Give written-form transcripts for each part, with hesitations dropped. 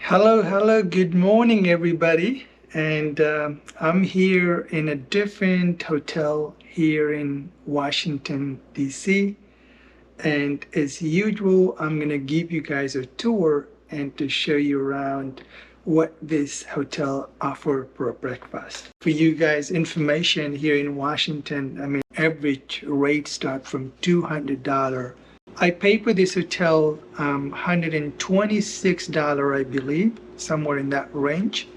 Hello, good morning, everybody. And I'm here in a different hotel here in Washington, D.C. And as usual, I'm going to give you guys a tour and to show you around what this hotel offer for breakfast. For you guys, information here in Washington, I mean, average rate start from $200. I paid for this hotel $126, I believe, somewhere in that range.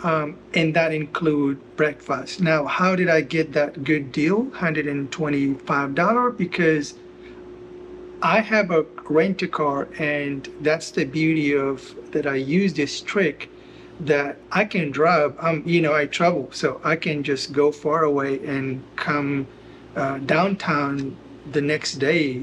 And that include breakfast. Now, how did I get that good deal, $125? Because I have a rent a car, and that's the beauty of that. I use this trick that I can drive. I travel, so I can just go far away and come downtown the next day.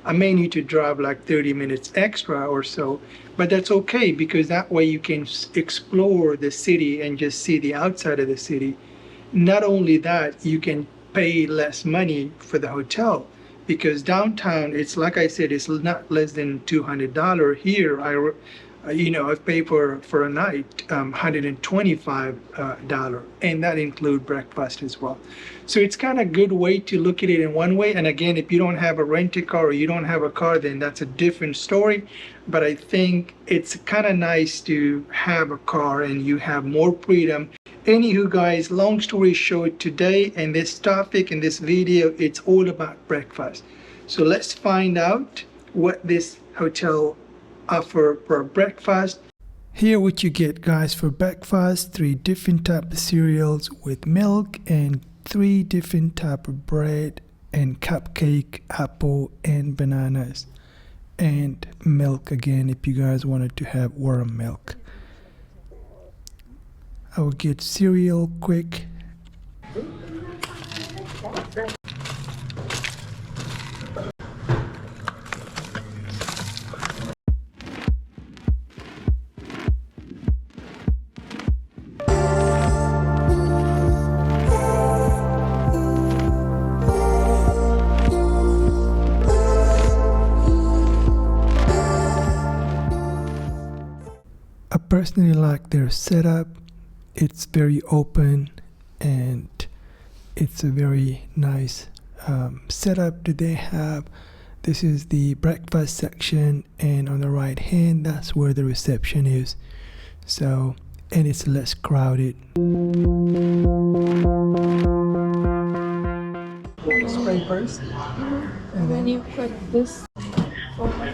I may need to drive like 30 minutes extra or so, but that's okay because that way you can explore the city and just see the outside of the city. Not only that, you can pay less money for the hotel because downtown, it's like I said, it's not less than $200 here. I've paid for a night $125, and that include breakfast as well. So it's kind of good way to look at it in one way. And again, if you don't have a rented car or you don't have a car, then that's a different story. But I think it's kind of nice to have a car and you have more freedom. Anywho, guys, long story short, today and this topic in this video, it's all about breakfast. So let's find out what this hotel offer for breakfast. Here what you get, guys, for breakfast: three different type of cereals with milk and three different type of bread and cupcake, apple and bananas, and milk again if you guys wanted to have warm milk. I will get cereal quick. I personally like their setup. It's very open and it's a very nice setup that they have. This is the breakfast section, and on the right hand, that's where the reception is. So, and it's less crowded. Spray first. And then you put this over.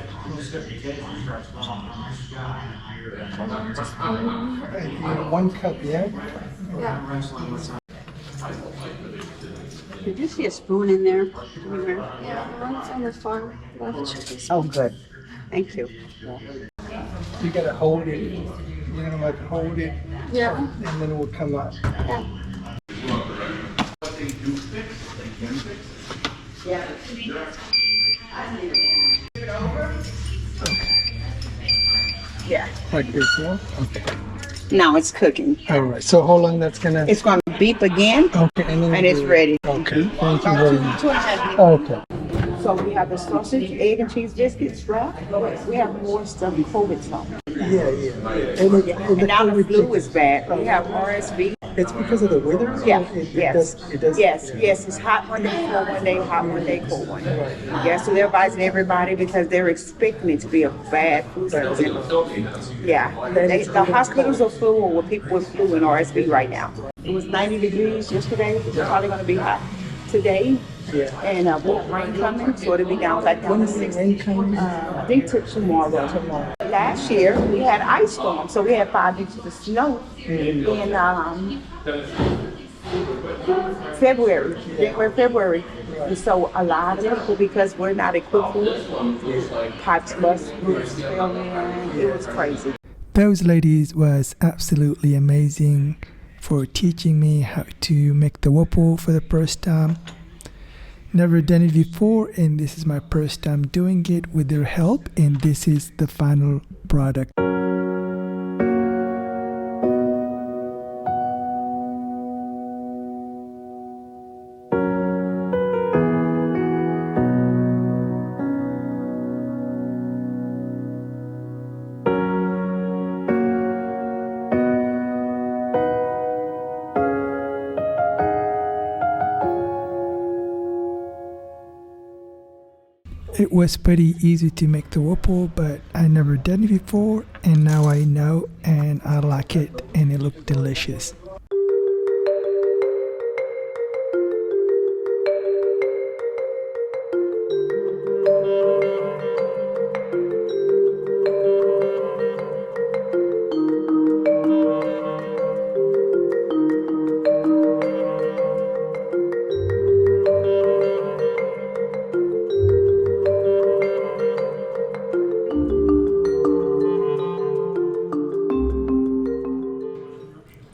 One cup, yeah? Yeah. Did you see a spoon in there? Yeah, the one's on the far left should be Oh, good. Thank you. You gotta hold it. Like hold it, Yeah. and then it will come up. Yeah. Yeah. Like this, yeah? Okay. Now it's cooking. All right. So how long that's gonna? It's going to beep again, Okay, and then and it's ready. Okay. Thank you very much. 2.5 minutes. Okay. So we have the sausage, egg, and cheese biscuits wrapped. We have more stuff, COVID stuff. Yeah. And now the flu is bad. We have RSV. It's because of the weather. Yeah. It Yes. does. Yes. It's hot one day, cold one day, hot one day, cold one day. Yes. So they're advising everybody because they're expecting it to be a bad flu season. Yeah. The hospitals are full with people with flu and RSV right now. It was 90 degrees yesterday. It's probably going to be hot today. Yeah. And we have rain coming, so it'll be down like When is the 60. rain coming? I think tomorrow. Last year we had ice storm, so we had 5 inches of snow in February. And so a lot of people, because we're not equipped for it, pots bust roofs fell in. It was crazy. Those ladies was absolutely amazing for teaching me how to make the waffle for the first time. Never done it before, and this is my first time doing it with their help, and this is the final product. It was pretty easy to make the waffle, but I never done it before, and now I know, and I like it, and it looked delicious.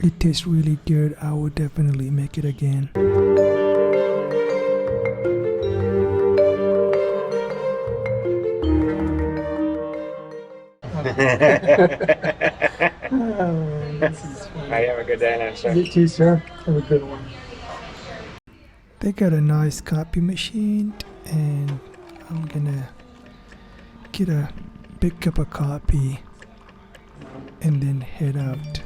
It tastes really good. I will definitely make it again. I have a good day now, sir. You too, sir. Have a good one. They got a nice copy machine, and I'm gonna get a big cup of coffee and then head out.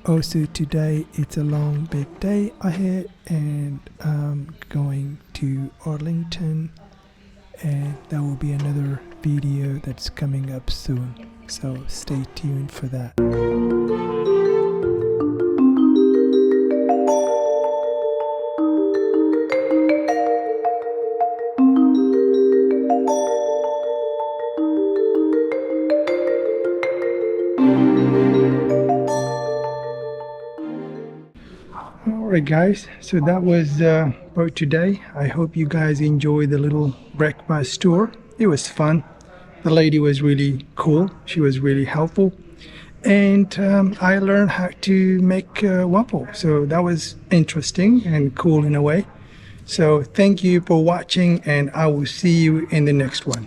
Also today it's a long big day ahead, and I'm going to Arlington, and that will be another video that's coming up soon, so stay tuned for that. Alright guys, so that was for today. I hope you guys enjoyed the little breakfast tour. It was fun. The lady was really cool. She was really helpful. And I learned how to make waffle. So that was interesting and cool in a way. So thank you for watching, and I will see you in the next one.